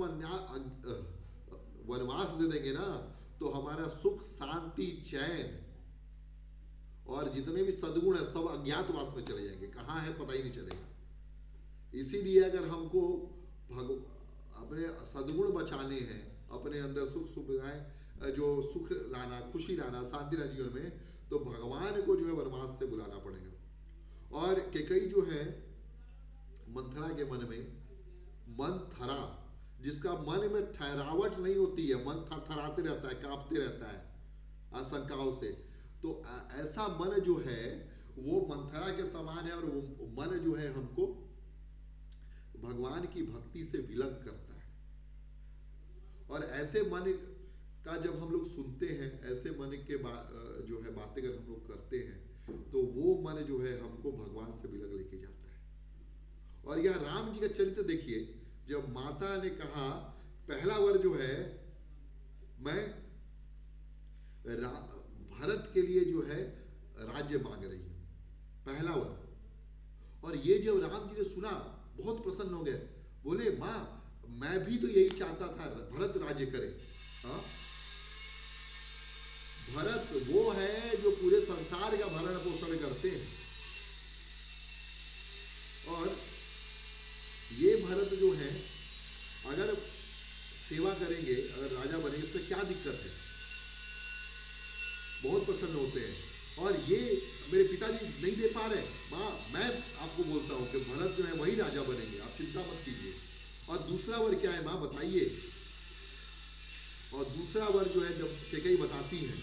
वनवास दे देंगे ना, तो हमारा सुख, शांति, चैन और जितने भी सद्गुण है सब अज्ञातवास में चले जाएंगे, कहाँ है पता ही नहीं चलेगा। इसीलिए अगर हमको अपने सद्गुण बचाने हैं, अपने अंदर सुख सुविधाएं, जो सुख लाना, खुशी लाना, शांति लाना जीवन में, तो भगवान को जो है वनवास से बुलाना पड़ेगा। और कैकेयी जो है मंथरा के मन में, मंथरा जिसका मन में ठहरावट नहीं होती है, मन थरथराते रहता है, कांपते रहता है आशंकाओं से, तो ऐसा मन जो है वो मंथरा के समान है। और वो मन जो है हमको भगवान की भक्ति से विलग करता है। और ऐसे मन का जब हम लोग सुनते हैं, ऐसे मन के जो है बातें अगर हम लोग करते हैं, तो वो मन जो है हमको भगवान से विलग लेके जाता है। और यह राम जी का चरित्र देखिए, जब माता ने कहा पहला वर जो है, मैं भरत के लिए जो है राज्य मांग रही हूं, पहला वर। और ये जब राम जी ने सुना बहुत प्रसन्न हो गए, बोले माँ मैं भी तो यही चाहता था, भरत राज्य करे। हाँ, भरत वो है जो पूरे संसार का भरण पोषण करते हैं, और ये भरत जो है अगर सेवा करेंगे, अगर राजा बनेंगे, इसमें क्या दिक्कत है, बहुत प्रसन्न होते हैं। और ये मेरे पिताजी नहीं दे पा रहे, माँ मैं आपको बोलता हूं कि भरत जो है वही राजा बनेंगे, आप चिंता मत कीजिए। और दूसरा वर क्या है माँ बताइए। और दूसरा वर जो है जब कैकेयी बताती हैं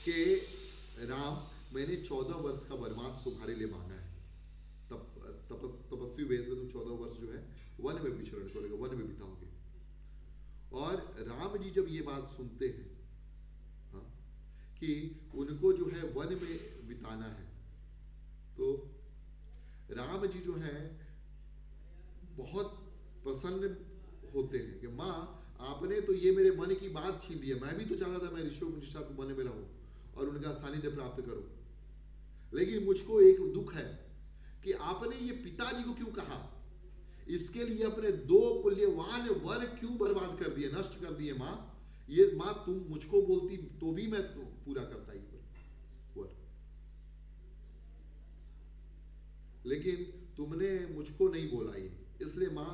कि राम मैंने 14 वर्ष का वनवास तुम्हारे लिए मांगा है, तपस्वी वेश में तुम 14 वर्ष जो है वन में विचरण करोगे, वन में बिताओगे। और राम जी जब ये बात सुनते हैं कि उनको जो है वन में बिताना है, तो राम जी जो है बहुत प्रसन्न होते हैं कि माँ आपने तो ये मेरे मन की बात छीन ली है, मैं भी तो चाहता था मैं ऋषियों के साथ वन में रहूं और उनका सानिध्य प्राप्त करूं, लेकिन मुझको एक दुख है कि आपने ये पिताजी को क्यों कहा, इसके लिए अपने 2 मूल्यवान वर क्यों बर्बाद कर दिए, नष्ट कर दिए। माँ ये माँ तुम मुझको बोलती तो भी मैं तो पूरा करता ही वर, लेकिन तुमने मुझको नहीं बोला ये, इसलिए माँ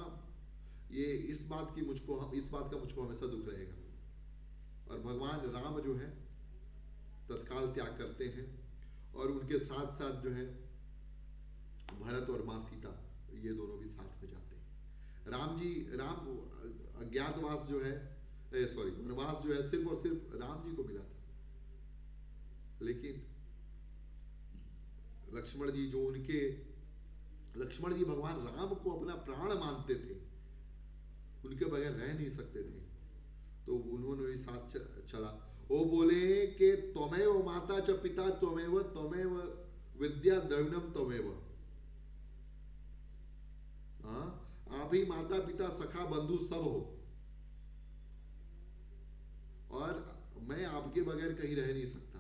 ये इस बात का मुझको हमेशा दुख रहेगा। और भगवान राम जो है तत्काल त्याग करते हैं, और उनके साथ साथ जो है भरत और माँ सीता ये दोनों भी साथ में जाते हैं। राम अज्ञातवास जो है वनवास जो है सिर्फ और सिर्फ राम जी को मिला था, लेकिन लक्ष्मण जी भगवान राम को अपना प्राण मानते थे, उनके बगैर रह नहीं सकते थे, तो उन्होंने भी साथ चला। वो बोले कि त्वमेव माता च पिता त्वमेव विद्या द्रविणम त्वमेव, आप ही माता पिता सखा बंधु सब हो, और मैं आपके बगैर कहीं रह नहीं सकता।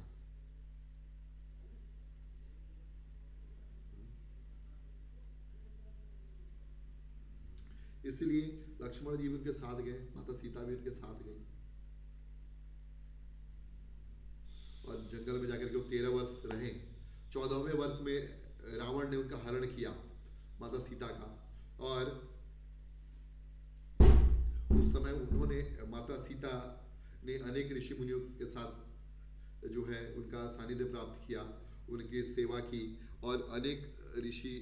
इसलिए लक्ष्मण जी भी उनके साथ गए, माता सीता भी उनके साथ गई, और जंगल में जाकर के वो 13 वर्ष रहे। 14वें वर्ष में रावण ने उनका हरण किया, माता सीता का, और उस समय उन्होंने, माता सीता ने अनेक ऋषि मुनियों के साथ जो है उनका सानिध्य प्राप्त किया, उनकी सेवा की, और अनेक ऋषि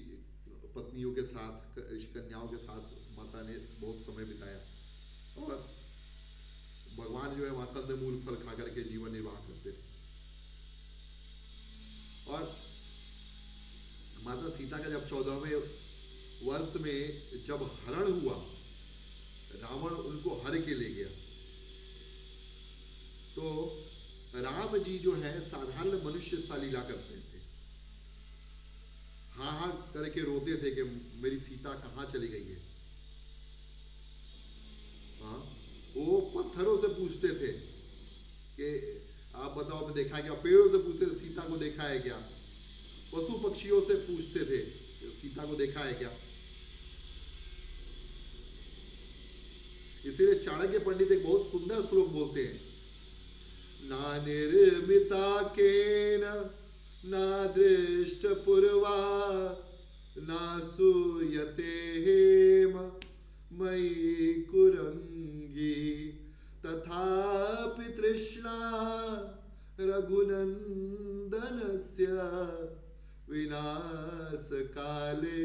पत्नियों के साथ, ऋषि कन्याओं के साथ माता ने बहुत समय बिताया। और भगवान जो है वहां कंदमूल फल खा करके जीवन निर्वाह करते थे। और माता सीता का जब 14वें वर्ष में जब हरण हुआ, रावण उनको हर के ले गया, तो राम जी जो है साधारण मनुष्य सा लीला करते थे, हाँ हाँ करके रोते थे कि मेरी सीता कहाँ चली गई है। हाँ, वो पत्थरों से पूछते थे कि आप बताओ मैं देखा है क्या, पेड़ों से पूछते थे सीता को देखा है क्या, पशु पक्षियों से पूछते थे सीता को देखा है क्या। इसीलिए चाणक्य पंडित एक बहुत सुंदर श्लोक बोलते हैं, ना निर्मिता केन ना दृष्ट पूर्वा ना सूयते हेम मयि कुरंगी तथापि तृष्णा रघुनंदनस्य विनाश काले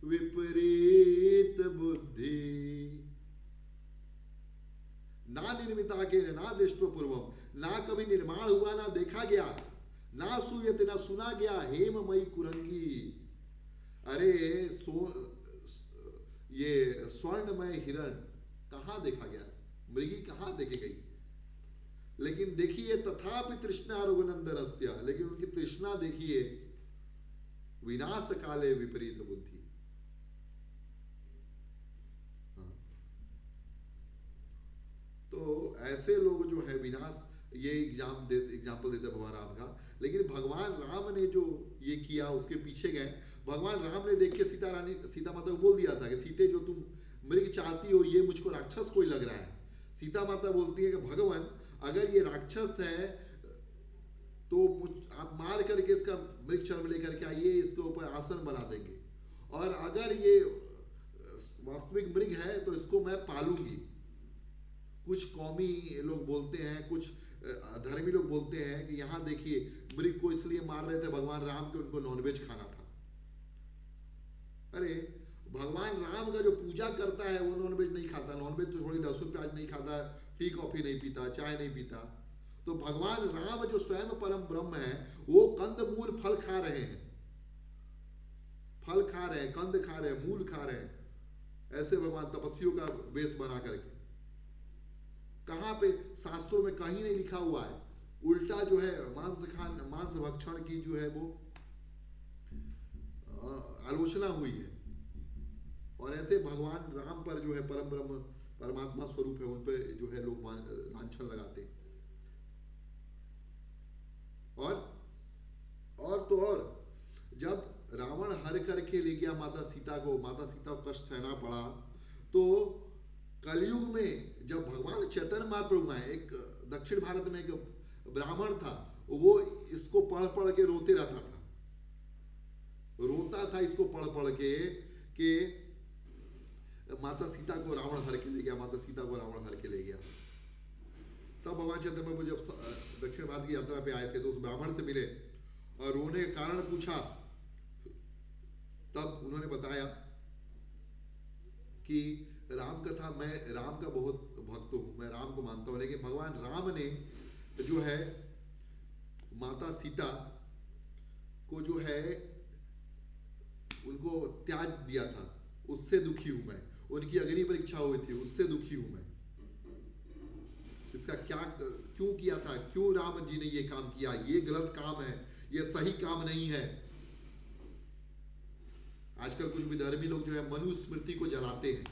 विपरीत बुद्धि। ना निर्मिता के ना दृष्टो पूर्वम, ना कभी निर्माण हुआ ना देखा गया, ना सूयते ना सुना गया, हेममयी कुरंगी, अरे ये स्वर्णमय हिरण कहां देखा गया, मृगी कहां देखी गई। लेकिन देखिए तथापि तृष्णा रघुनंदनस्य, लेकिन उनकी तृष्णा देखिए विनाश काले विपरीत बुद्धि। तो ऐसे लोग जो है विनाश, ये एग्जाम्पल देते भगवान राम का। लेकिन भगवान राम ने जो ये किया उसके पीछे गए। भगवान राम ने देख के सीता माता को बोल दिया था कि सीते जो तुम मृग चाहती हो ये मुझको राक्षस कोई लग रहा है। सीता माता बोलती है कि भगवान अगर ये राक्षस है तो आप मार करके इसका मृग चर्म लेकर के आइए, इसके ऊपर आसन बना देंगे, और अगर ये वास्तविक मृग है तो इसको मैं पालूंगी। कुछ कौमी लोग बोलते हैं, कुछ धर्मी लोग बोलते हैं कि यहाँ देखिए मृग को इसलिए मार रहे थे भगवान राम के उनको नॉनवेज खाना था। अरे भगवान राम का जो पूजा करता है वो नॉनवेज नहीं खाता, नॉनवेज तो थोड़ी लहसुन प्याज नहीं खाता, टी कॉफी नहीं पीता, चाय नहीं पीता। तो भगवान राम जो स्वयं परम ब्रह्म है वो कंदमूल फल खा रहे हैं, फल खा रहे हैं, कंद खा रहे हैं, मूल खा रहे हैं। ऐसे भगवान तपस्वियों का वेश बना करके, कहां पे शास्त्रों में कहीं नहीं लिखा हुआ है। उल्टा जो है मांस भक्षण की जो है वो आलोचना हुई है। और ऐसे भगवान राम पर जो है परम ब्रह्म परमात्मा स्वरूप है, उन पे जो है लोग लांछन लगाते हैं। और जब रावण हर करके ले गया माता सीता को कष्ट सहना पड़ा। तो कलयुग में जब भगवान चैतन्य महाप्रभु आए, एक दक्षिण भारत में एक ब्राह्मण था, वो इसको पढ़ के रोते रहता था, रोता था इसको पढ़ के कि माता सीता को रावण हर के ले गया, माता सीता को रावण हर के ले गया। तब भगवान चैतन्य महाप्रभु जब दक्षिण भारत की यात्रा पे आए थे तो उस ब्राह्मण से मिले और रोने का कारण पूछा। तब उन्होंने बताया कि राम कथा, मैं राम का बहुत भक्त हूं, मैं राम को मानता हूं, लेकिन भगवान राम ने जो है माता सीता को जो है उनको त्याग दिया था, उससे दुखी हूं मैं। उनकी अग्नि परीक्षा हुई थी, उससे दुखी हूं मैं। इसका क्यों किया था, क्यों राम जी ने ये काम किया, ये गलत काम है, ये सही काम नहीं है। आजकल कुछ विधर्मी लोग जो है मनुस्मृति को जलाते हैं,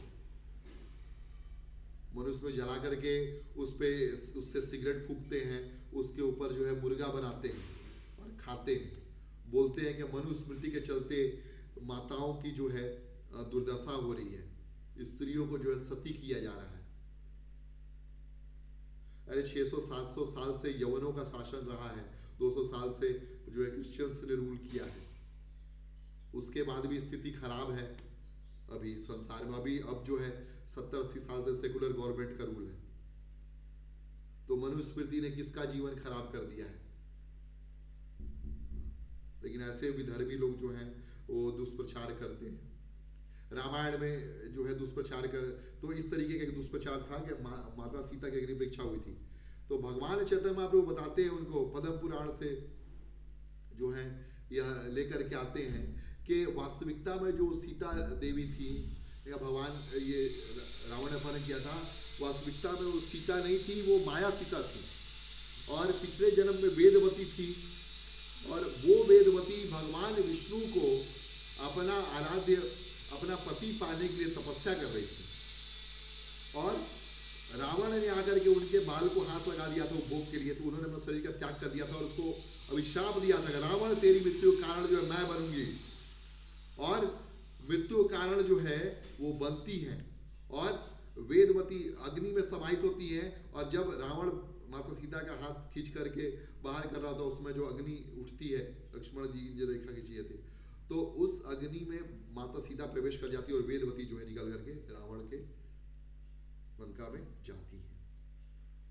मनुस्मृति जला करके उससे सिगरेट फूंकते हैं, उसके ऊपर जो है मुर्गा बनाते हैं और खाते हैं। बोलते हैं कि मनुस्मृति के चलते माताओं की जो है दुर्दशा हो रही है, स्त्रियों को जो है सती किया जा रहा है। अरे 600-700 साल से यवनों का शासन रहा है, 200 साल से जो है क्रिश्चियंस ने रूल किया है, उसके बाद भी स्थिति खराब है अभी संसार में। अभी अब जो है 70-80 साल से सेकुलर गवर्नमेंट का रूल है। तो मनुस्मृति ने किसका जीवन खराब कर दिया है। लेकिन ऐसे विधर्मी लोग जो हैं वो दुष्प्रचार करते हैं। रामायण में जो है दुष्प्रचार कर, तो इस तरीके का दुष्प्रचार था कि माता सीता की अग्नि परीक्षा हुई थी। तो भगवान चैतन्य महाप्रभु बताते हैं उनको, पद्म पुराण से जो है यह लेकर के आते हैं कि वास्तविकता में जो सीता देवी थी या भगवान ये रावण ने अपहरण किया था, वास्तविकता में वो सीता नहीं थी, वो माया सीता थी और पिछले जन्म में वेदवती थी। और वो वेदवती भगवान विष्णु को अपना पति पाने के लिए तपस्या कर रही थी, और रावण ने आकर के उनके बाल को हाथ लगा दिया था भोग के लिए। तो उन्होंने अपने शरीर का त्याग कर दिया था और उसको अभिशाप दिया था, रावण तेरी मृत्यु के कारण जो है मैं बनूंगी। और मृत्यु कारण जो है वो बनती है। और वेदवती अग्नि में समाहित होती है, और जब रावण माता सीता का हाथ खींच करके बाहर कर रहा था, उसमें जो अग्नि उठती है, लक्ष्मण जी जो रेखा खींची थी, तो उस अग्नि में माता सीता प्रवेश कर जाती है और वेदवती जो है निकल करके रावण के लंका में जाती है।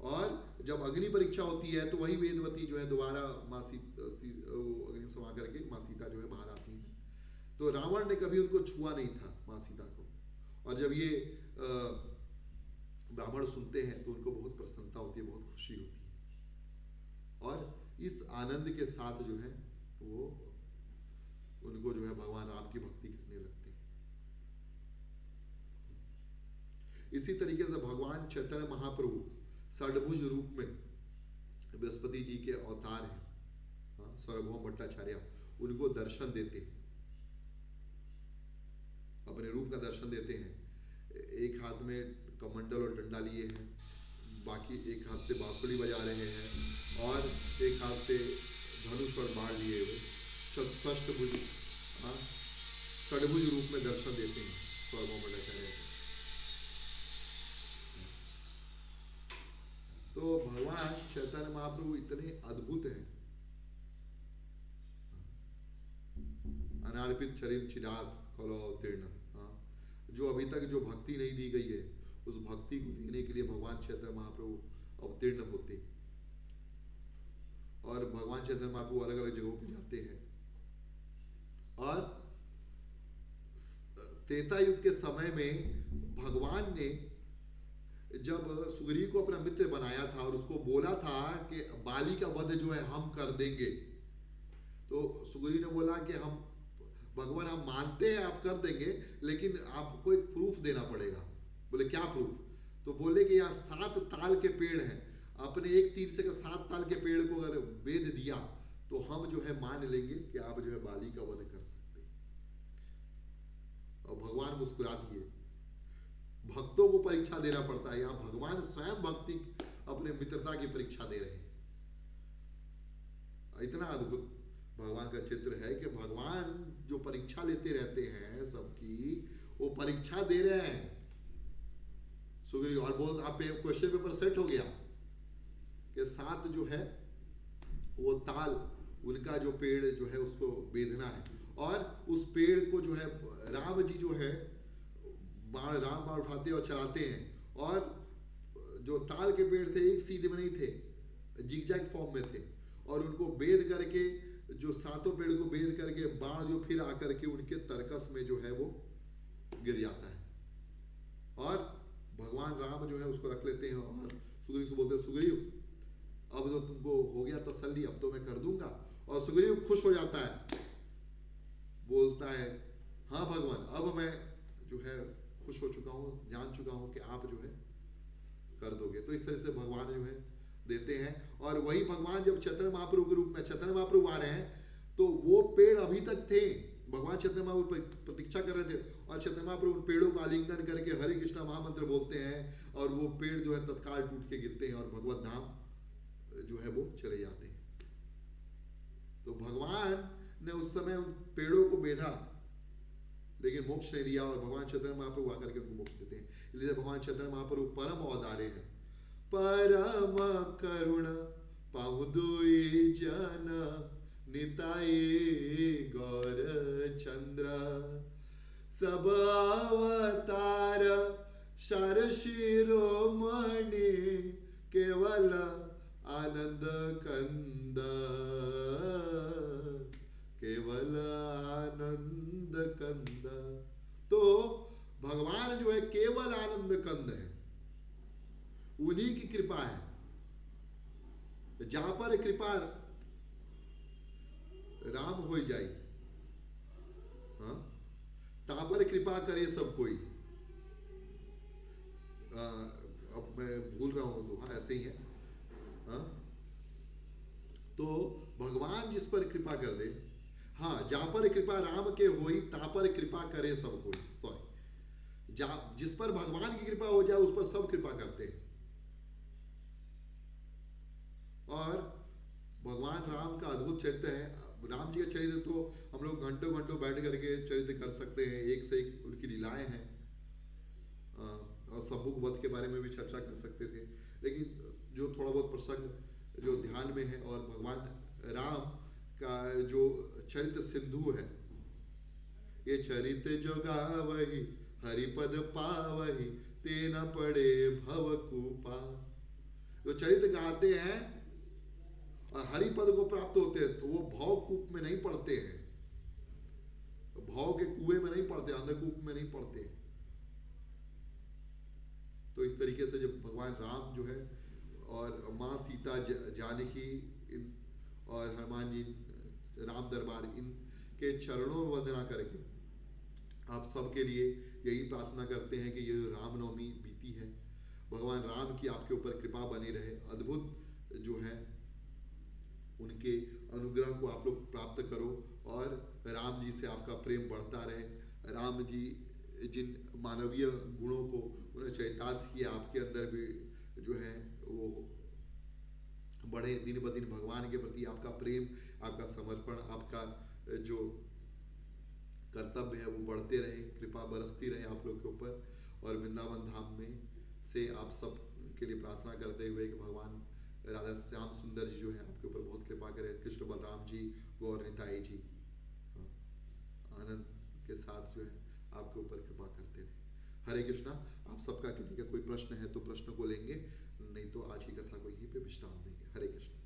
और जब अग्नि परीक्षा होती है तो वही वेदवती जो है दोबारा अग्नि में समा करके माँ सीता जो है बाहर आती है। तो रावण ने कभी उनको छुआ नहीं था माँ सीता को, और जब ये ब्राह्मण सुनते हैं तो उनको बहुत प्रसन्नता होती है, बहुत खुशी होती है, और इस आनंद के साथ जो है वो उनको जो है भगवान राम की भक्ति करने लगते हैं। इसी तरीके से भगवान चैतन्य महाप्रभु षडभुज रूप में बृहस्पति जी के अवतार हैं, सार्वभौम भट्टाचार्य उनको दर्शन देते हैं, अपने रूप का दर्शन देते हैं। एक हाथ में कमंडल और डंडा लिए हैं, बाकी एक हाथ से बांसुरी बजा रहे हैं, और एक हाथ से धनुष और बाण लिए हुए षष्ठभुज षडभुज रूप में दर्शन देते हैं सार्वभौम भट्टाचार्य। तो भगवान चैतन्य महाप्रभु इतने अद्भुत हैं, अनार्पित शरीर चिरात कलो अवतीर्ण, जो अभी तक जो भक्ति नहीं दी गई है उस भक्ति को देने के लिए भगवान चैतन्य महाप्रभु अवतीर्ण होते, और भगवान चैतन्य महाप्रभु अलग अलग जगहों पर जाते हैं। और त्रेता युग के समय में भगवान ने जब सुग्रीव को अपना मित्र बनाया था और उसको बोला था कि बाली का वध जो है हम कर देंगे, तो सुग्रीव ने बोला कि हम भगवान हम मानते हैं आप कर देंगे, लेकिन आपको एक प्रूफ देना पड़ेगा। बोले क्या प्रूफ? तो बोले कि यहाँ 7 ताल के पेड़ हैं, अपने एक तीर से 7 ताल के पेड़ को अगर वेद दिया तो हम जो है मान लेंगे कि आप जो है बाली का वध कर सकते हैं। और भगवान मुस्कुरा दिए। भक्तों को परीक्षा देना पड़ता है, यहाँ भगवान स्वयं भक्ति अपने मित्रता की परीक्षा दे रहे हैं। इतना अद्भुत भगवान का चित्र है कि भगवान जो परीक्षा लेते रहते हैं सबकी, वो परीक्षा दे रहे हैं सुग्रीव। और बोल आप क्वेश्चन पेपर सेट हो गया कि 7 जो है वो ताल उनका जो पेड़ जो है उसको बेधना है, और उस पेड़ को जो है राम जी जो है राम बाण उठाते और चलाते हैं, और जो ताल के पेड़ थे एक सीधे में नहीं थे, जिगजैग फॉर्म में थे, और उनको बेध करके जो 7 पेड़ को बेध करके बाण जो फिर आकर के उनके तरकस में जो है वो गिर जाता है, और भगवान राम जो है उसको रख लेते हैं, और सुग्रीव से बोलते हैं सुग्रीव अब तो तुमको हो गया तसल्ली, अब तो मैं कर दूंगा। और सुग्रीव खुश हो जाता है, बोलता है हाँ भगवान अब मैं जो है खुश हो चुका हूँ, जान चुका हूँ कि आप जो है कर दोगे। तो इस तरह से भगवान जो है देते हैं। और वही भगवान जब चैतन्य महाप्रभु के रूप में चैतन्य महाप्रभु आ रहे हैं, तो वो पेड़ अभी तक थे, भगवान चैतन्य महाप्रभु प्रतीक्षा कर रहे थे, और चैतन्य महाप्रभु उन पेड़ों का आलिंगन करके हरे कृष्णा महामंत्र बोलते हैं, और वो पेड़ जो है तत्काल टूट के गिरते हैं और भगवत धाम जो है वो चले जाते हैं। तो भगवान ने उस समय उन पेड़ों को बेधा लेकिन मोक्ष नहीं दिया, और भगवान चैतन्य महाप्रभु आकर के उनको मोक्ष देते हैं। इसलिए भगवान चैतन्य महाप्रभु परम अवतारे हैं। परम करुण पाहुदुई जन निताई गौर चंद्र, सब अवतार शर शिरोमणि केवल आनंद कंद, केवल आनंद कंद। तो भगवान जो है केवल आनंद कंद है, उन्हीं की कृपा है। जहां पर कृपा राम हो जाए, हाँ, तहां पर कृपा करे सब कोई। अब मैं भूल रहा हूं दोहा ऐसे ही है, हाँ? तो भगवान जिस पर कृपा कर दे, हाँ, जहां पर कृपा राम के होई तहां पर कृपा करे सब कोई। सॉरी, जिस पर भगवान की कृपा हो जाए उस पर सब कृपा करते हैं। और भगवान राम का अद्भुत चरित्र है। राम जी का चरित्र तो हम लोग घंटों घंटों बैठ करके चरित्र कर सकते हैं, एक से एक उनकी लीलाएं हैं, और सम्मुख बारे में भी चर्चा कर सकते थे, लेकिन जो थोड़ा बहुत प्रसंग जो ध्यान में है, और भगवान राम का जो चरित्र सिंधु है, ये चरित जो गावही हरिपद पावही ते न पड़े भव कूपा। जो चरित्र गाते हैं और हरिपद को प्राप्त होते हैं तो वो भव कूप में नहीं पड़ते हैं, भव के कुएं में नहीं पड़ते, अंधकूप में नहीं पड़ते। तो इस तरीके से जब भगवान राम जो है और माँ सीता जानकी और हनुमान जी राम दरबार, इनके चरणों में वंदना करके आप सबके लिए यही प्रार्थना करते हैं कि ये जो रामनवमी बीती है, भगवान राम की आपके ऊपर कृपा बनी रहे, अद्भुत जो है उनके अनुग्रह को आप लोग प्राप्त करो और राम जी से आपका प्रेम बढ़ता रहे। राम जी जिन मानवीय गुणों को उन्हें चैतार्थ किया, आपके अंदर भी जो है वो बढ़े, दिन ब दिन भगवान के प्रति आपका प्रेम, आपका समर्पण, आपका जो कर्तव्य है वो बढ़ते रहे, कृपा बरसती रहे आप लोग के ऊपर। और वृंदावन धाम में से आप सब के लिए प्रार्थना करते हुए कि भगवान राधा श्याम सुंदर जी जो है आपके ऊपर बहुत कृपा करे, कृष्ण बलराम जी, गौर निताई जी आनंद के साथ जो है आपके ऊपर कृपा करते रहे। हरे कृष्णा। आप सबका किसी का कोई प्रश्न है तो प्रश्न को लेंगे, नहीं तो आज की कथा को यहीं पे विश्राम देंगे। हरे कृष्ण।